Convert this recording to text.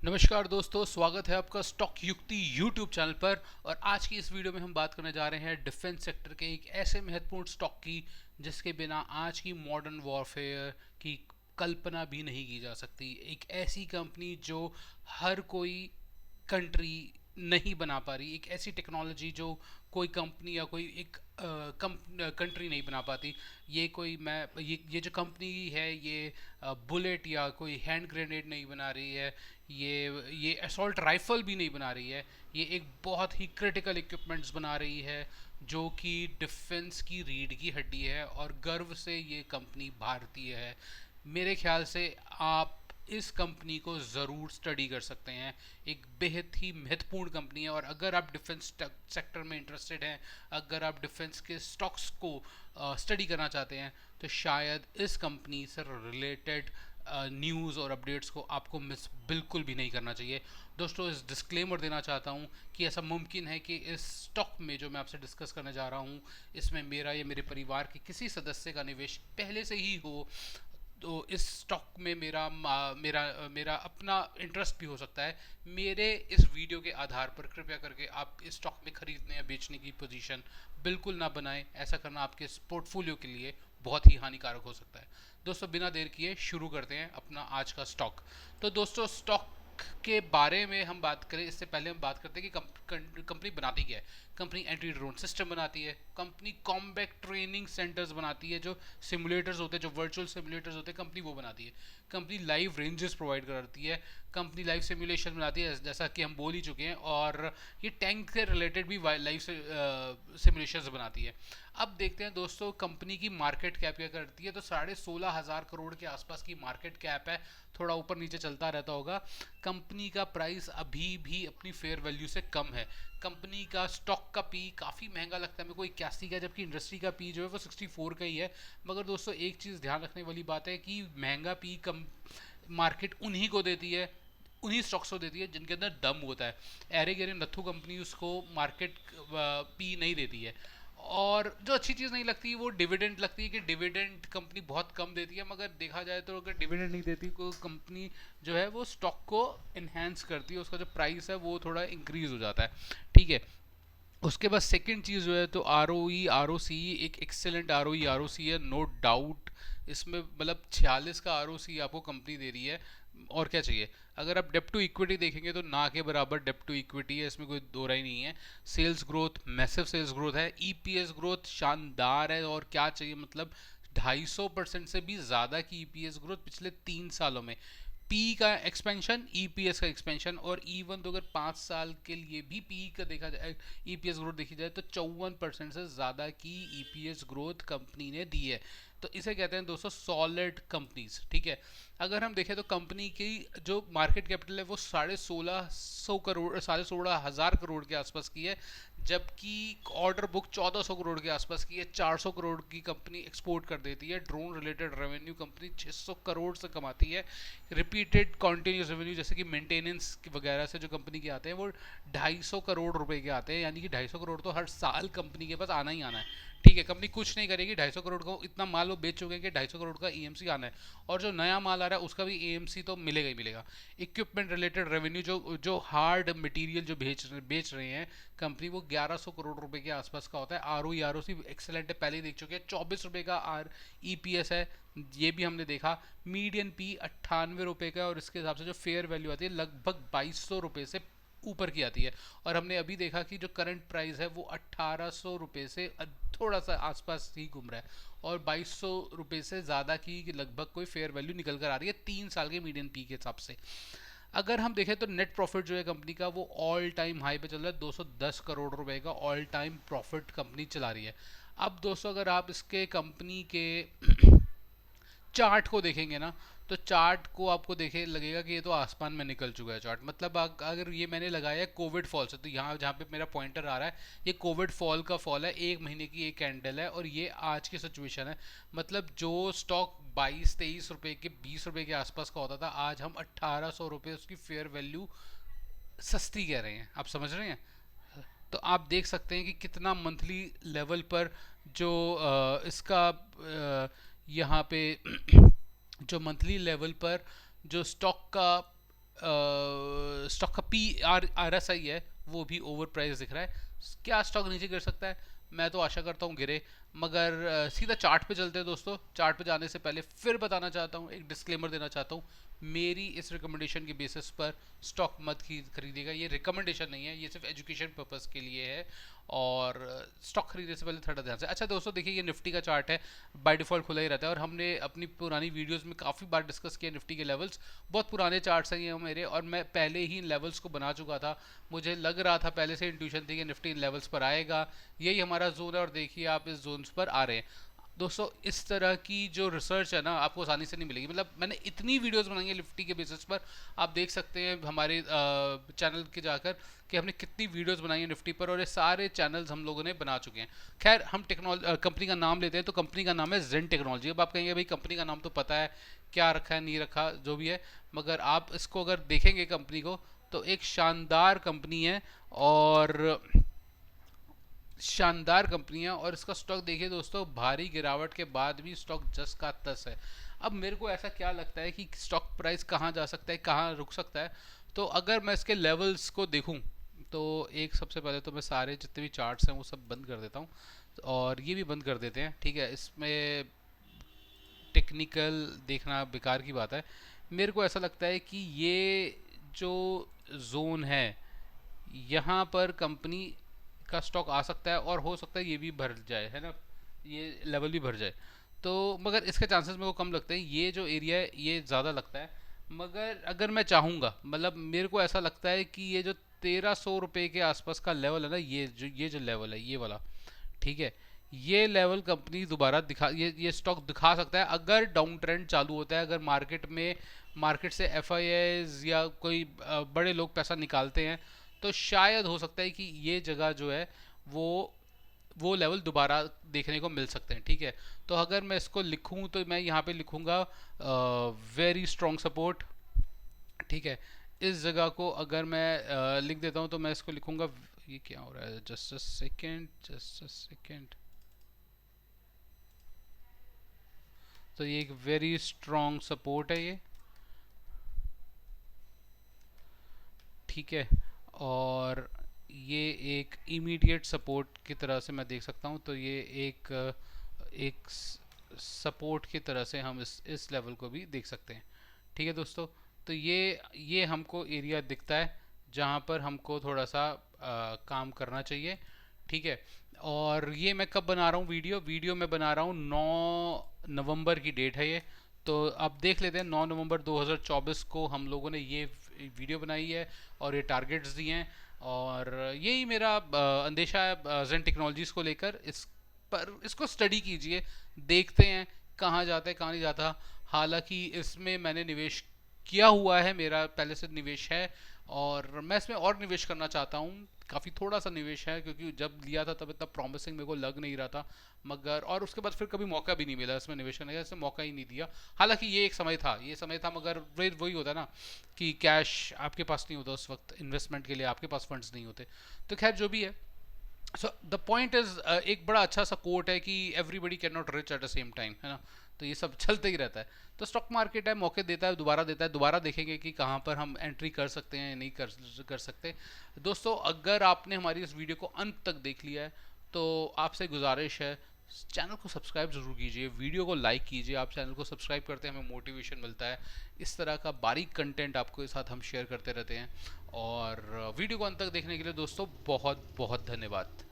नमस्कार दोस्तों, स्वागत है आपका स्टॉक युक्ति यूट्यूब चैनल पर। और आज की इस वीडियो में हम बात करने जा रहे हैं डिफेंस सेक्टर के एक ऐसे महत्वपूर्ण स्टॉक की जिसके बिना आज की मॉडर्न वॉरफेयर की कल्पना भी नहीं की जा सकती। एक ऐसी कंपनी जो हर कोई कंट्री नहीं बना पा रही, एक ऐसी टेक्नोलॉजी जो कोई कंपनी या कोई एक कंट्री नहीं बना पाती। ये जो कंपनी है ये बुलेट या कोई हैंड ग्रेनेड नहीं बना रही है। ये असॉल्ट राइफल भी नहीं बना रही है। ये एक बहुत ही क्रिटिकल इक्विपमेंट्स बना रही है जो कि डिफेंस की रीढ़ की हड्डी है, और गर्व से ये कंपनी भारतीय है। मेरे ख्याल से आप इस कंपनी को ज़रूर स्टडी कर सकते हैं। एक बेहद ही महत्वपूर्ण कंपनी है, और अगर आप डिफेंस सेक्टर में इंटरेस्टेड हैं, अगर आप डिफेंस के स्टॉक्स को स्टडी करना चाहते हैं, तो शायद इस कंपनी से रिलेटेड न्यूज़ और अपडेट्स को आपको मिस बिल्कुल भी नहीं करना चाहिए। दोस्तों, इस डिस्क्लेमर देना चाहता हूँ कि ऐसा मुमकिन है कि इस स्टॉक में जो मैं आपसे डिस्कस करने जा रहा हूँ, इसमें मेरा या मेरे परिवार के किसी सदस्य का निवेश पहले से ही हो। तो इस स्टॉक में मेरा मेरा अपना इंटरेस्ट भी हो सकता है। मेरे इस वीडियो के आधार पर कृपया करके आप इस स्टॉक में खरीदने या बेचने की पोजीशन बिल्कुल ना बनाएं। ऐसा करना आपके पोर्टफोलियो के लिए बहुत ही हानिकारक हो सकता है। दोस्तों, बिना देर किए शुरू करते हैं अपना आज का स्टॉक। तो दोस्तों, स्टॉक के बारे में हम बात करें इससे पहले हम बात करते हैं कि कंपनी बनाती क्या है। कंपनी एंटी ड्रोन सिस्टम बनाती है। कंपनी कॉम्बैट ट्रेनिंग सेंटर्स बनाती है, जो सिमुलेटर्स होते हैं, जो वर्चुअल सिमुलेटर्स होते हैं, कंपनी वो बनाती है। कंपनी लाइव रेंजेस प्रोवाइड करती है। कंपनी लाइव सिमुलेशन बनाती है, जैसा कि हम बोल ही चुके हैं। और ये टैंक से रिलेटेड भी लाइव सिमुलेशंस बनाती है। अब देखते हैं दोस्तों, कंपनी की मार्केट कैप क्या करती है। तो 16,500 करोड़ के आसपास की मार्केट कैप है। थोड़ा ऊपर नीचे चलता रहता होगा। कंपनी का प्राइस अभी भी अपनी फेयर वैल्यू से कम है। कंपनी का स्टॉक का पी काफ़ी महंगा लगता है मेरे को, 81 का, जबकि इंडस्ट्री का पी जो है वो 64 का ही है। मगर दोस्तों, एक चीज़ ध्यान रखने वाली बात है कि महंगा पी कम मार्केट उन्हीं को देती है, उन्हीं स्टॉक्स को देती है जिनके अंदर दम होता है। एरे गेरे नथु कंपनी उसको मार्केट पी नहीं देती है। और जो अच्छी चीज़ नहीं लगती वो डिविडेंड लगती है, कि डिविडेंड कंपनी बहुत कम देती है। मगर देखा जाए तो अगर डिविडेंड नहीं देती कोई कंपनी, जो है वो स्टॉक को इन्हेंस करती है, उसका जो प्राइस है वो थोड़ा इंक्रीज हो जाता है। ठीक है। उसके बाद सेकंड चीज़ जो है, तो are O E R O C, एक excellent R O E R O C है, नो डाउट। इसमें मतलब 46 का आर ओ सी आपको कंपनी दे रही है, और क्या चाहिए। अगर आप डेप्ट टू इक्विटी देखेंगे तो ना के बराबर डेप्ट टू इक्विटी है, इसमें कोई दो राय नहीं है। Sales growth, massive sales growth है। ईपीएस ग्रोथ शानदार है, और क्या चाहिए, मतलब 250% से भी ज़्यादा की ईपीएस ग्रोथ पिछले 3 सालों में। पी का एक्सपेंशन, ईपीएस का एक्सपेंशन, और इवन तो अगर 5 साल के लिए भी पी का देखा जाए, ईपीएस ग्रोथ देखी जाए, तो 54% से ज़्यादा की ईपीएस ग्रोथ कंपनी ने दी है। तो इसे कहते हैं दोस्तों सॉलिड कंपनीज। ठीक है। अगर हम देखें तो कंपनी की जो मार्केट कैपिटल है वो 16,500 करोड़, 16,500 करोड़ के आसपास की है। जबकि ऑर्डर बुक 1,400 करोड़ के आसपास की है। 400 करोड़ की कंपनी एक्सपोर्ट कर देती है। Drone related revenue company 600 crore से कमाती है। रिपीटेड कॉन्टिन्यूस रेवेन्यू जैसे कि मेंटेनेंस वगैरह से जो कंपनी के आते हैं वो 250 करोड़ रुपए के आते हैं। यानी कि 250 करोड़ तो हर साल कंपनी के पास आना ही आना है। ठीक है। कंपनी कुछ नहीं करेगी, 250 करोड़ को इतना माल वो बेच चुके हैं कि 250 करोड़ का ईएमसी आना है। और जो नया माल आ रहा है उसका भी ईएमसी तो मिलेगा ही मिलेगा। इक्विपमेंट रिलेटेड रेवेन्यू, जो जो हार्ड मटेरियल जो बेच रहे हैं कंपनी, वो 1100 करोड़ रुपए के आसपास का होता है। आर ओ सी एक्सेलेंट है, पहले ही देख चुके हैं। 24 रुपए का आर ईपीएस है, ये भी हमने देखा। मीडियन पी 98 रुपए का, और इसके हिसाब से जो फेयर वैल्यू आती है लगभग 2200 रुपए से ऊपर की आती है। और हमने अभी देखा कि जो करंट प्राइस है वो 1800 रुपए से थोड़ा सा आसपास ही घूम रहा है। और 2200 रुपए से ज़्यादा की लगभग कोई फेयर वैल्यू निकल कर आ रही है 3 साल के मीडियन पी के हिसाब से। अगर हम देखें तो नेट प्रॉफिट जो है कंपनी का वो ऑल टाइम हाई पे चल रहा है। 210 करोड़ रुपए का ऑल टाइम प्रॉफिट कंपनी चला रही है। अब दोस्तों, अगर आप इसके कंपनी के चार्ट को देखेंगे ना, तो चार्ट को आपको देखे लगेगा कि ये तो आसमान में निकल चुका है चार्ट। मतलब अगर ये मैंने लगाया है कोविड फॉल से, तो यहाँ जहाँ पे मेरा पॉइंटर आ रहा है ये कोविड फॉल का फॉल है। 1 महीने की एक कैंडल है, और ये आज की सिचुएशन है। मतलब जो स्टॉक 22-23 रुपए के 20 रुपए के आसपास का होता था, आज हम 1800 रुपये उसकी फेयर वैल्यू सस्ती कह रहे हैं। आप समझ रहे हैं। तो आप देख सकते हैं कि कितना मंथली लेवल पर जो इसका यहाँ पे जो मंथली लेवल पर जो स्टॉक का स्टॉक का RSI है वो भी ओवर प्राइस दिख रहा है। क्या स्टॉक नीचे गिर सकता है? मैं तो आशा करता हूँ गिरे, मगर सीधा चार्ट पे चलते हैं दोस्तों। चार्ट पे जाने से पहले फिर बताना चाहता हूँ, एक डिस्क्लेमर देना चाहता हूँ, मेरी इस रिकमेंडेशन के बेसिस पर स्टॉक मत खरीदेगा। ये रिकमेंडेशन नहीं है, ये सिर्फ एजुकेशन पर्पस के लिए है, और स्टॉक खरीदने से पहले थोड़ा ध्यान से। अच्छा दोस्तों देखिए, ये निफ्टी का चार्ट है, बाय डिफ़ॉल्ट खुला ही रहता है, और हमने अपनी पुरानी वीडियोस में काफ़ी बार डिस्कस किया निफ्टी के लेवल्स। बहुत पुराने चार्ट्स हैं ये मेरे, और मैं पहले ही इन लेवल्स को बना चुका था। मुझे लग रहा था, पहले से इंट्यूशन थी कि निफ्टी इन लेवल्स पर आएगा, यही हमारा जोन है, और देखिए आप इस जोन पर आ रहे हैं दोस्तों। इस तरह की जो रिसर्च है ना, आपको आसानी से नहीं मिलेगी। मतलब मैंने इतनी वीडियोस बनाई है निफ्टी के बेसिस पर, आप देख सकते हैं हमारे चैनल के जाकर कि हमने कितनी वीडियोस बनाई है निफ्टी पर, और ये सारे चैनल्स हम लोगों ने बना चुके हैं। खैर, हम कंपनी का नाम लेते हैं, तो कंपनी का नाम है जेन टेक्नोलॉजी। अब आप कहेंगे भाई कंपनी का नाम तो पता है, क्या रखा है नहीं रखा जो भी है, मगर आप इसको अगर देखेंगे कंपनी को, तो एक शानदार कंपनी है, और शानदार कंपनी है। और इसका स्टॉक देखिए दोस्तों, भारी गिरावट के बाद भी स्टॉक जस का तस है। अब मेरे को ऐसा क्या लगता है कि स्टॉक प्राइस कहाँ जा सकता है, कहाँ रुक सकता है? तो अगर मैं इसके लेवल्स को देखूं, तो एक सबसे पहले तो मैं सारे जितने भी चार्ट्स हैं वो सब बंद कर देता हूँ, और ये भी बंद कर देते हैं, ठीक है। इसमें टेक्निकल देखना बेकार की बात है। मेरे को ऐसा लगता है कि ये जो जोन है, यहाँ पर कंपनी का स्टॉक आ सकता है, और हो सकता है ये भी भर जाए, है ना, ये लेवल भी भर जाए। तो मगर इसके चांसेस मेरे को कम लगते हैं। ये जो एरिया है ये ज़्यादा लगता है, मगर अगर मैं चाहूँगा, मतलब मेरे को ऐसा लगता है कि ये जो 1300 रुपये के आसपास का लेवल है ना, ये जो लेवल है, ये वाला, ठीक है, ये लेवल कंपनी दोबारा ये स्टॉक दिखा सकता है अगर डाउन ट्रेंड चालू होता है। अगर मार्केट से FIIs या कोई बड़े लोग पैसा निकालते हैं, तो शायद हो सकता है कि ये जगह जो है वो लेवल दोबारा देखने को मिल सकते हैं, ठीक है। तो अगर मैं इसको लिखूं, तो मैं यहाँ पे लिखूंगा वेरी स्ट्रॉन्ग सपोर्ट, ठीक है। इस जगह को अगर मैं लिख देता हूँ, तो मैं इसको लिखूंगा, ये क्या हो रहा है, जस्ट अ सेकेंड। तो ये एक वेरी स्ट्रॉन्ग सपोर्ट है ये, ठीक है। और ये एक इमीडिएट सपोर्ट की तरह से मैं देख सकता हूँ, तो ये एक सपोर्ट की तरह से हम इस लेवल को भी देख सकते हैं, ठीक है दोस्तों। तो ये हमको एरिया दिखता है जहाँ पर हमको थोड़ा सा काम करना चाहिए, ठीक है। और ये मैं कब बना रहा हूँ वीडियो मैं बना रहा हूँ 9 नवंबर की डेट है ये। तो आप देख लेते हैं, 9 नवंबर 2024 को हम लोगों ने ये वीडियो बनाई है, और ये टारगेट्स दिए हैं, और यही मेरा अंदेशा है जेन टेक्नोलॉजीज़ को लेकर। इस पर इसको स्टडी कीजिए, देखते हैं कहाँ जाता है कहाँ नहीं जाता। हालांकि इसमें मैंने निवेश किया हुआ है, मेरा पहले से निवेश है, और मैं इसमें और निवेश करना चाहता हूँ। काफ़ी थोड़ा सा निवेश है, क्योंकि जब लिया था तब इतना प्रॉमिसिंग मेरे को लग नहीं रहा था, मगर और उसके बाद फिर कभी मौका भी नहीं मिला इसमें निवेश करने का, इसमें मौका ही नहीं दिया। हालांकि ये समय था, मगर वही होता ना कि कैश आपके पास नहीं होता उस वक्त, इन्वेस्टमेंट के लिए आपके पास फंड्स नहीं होते। तो खैर जो भी है, सो द पॉइंट इज, एक बड़ा अच्छा सा कोट है कि everybody can not rich at the same time, है ना। तो ये सब चलते ही रहता है। तो स्टॉक मार्केट है, मौके देता है, दोबारा देता है, दोबारा देखेंगे कि कहाँ पर हम एंट्री कर सकते हैं, नहीं कर सकते। दोस्तों अगर आपने हमारी इस वीडियो को अंत तक देख लिया है, तो आपसे गुजारिश है, चैनल को सब्सक्राइब ज़रूर कीजिए, वीडियो को लाइक कीजिए। आप चैनल को सब्सक्राइब करते हैं, हमें मोटिवेशन मिलता है। इस तरह का बारीक कंटेंट आपके साथ हम शेयर करते रहते हैं। और वीडियो को अंत तक देखने के लिए दोस्तों बहुत बहुत धन्यवाद।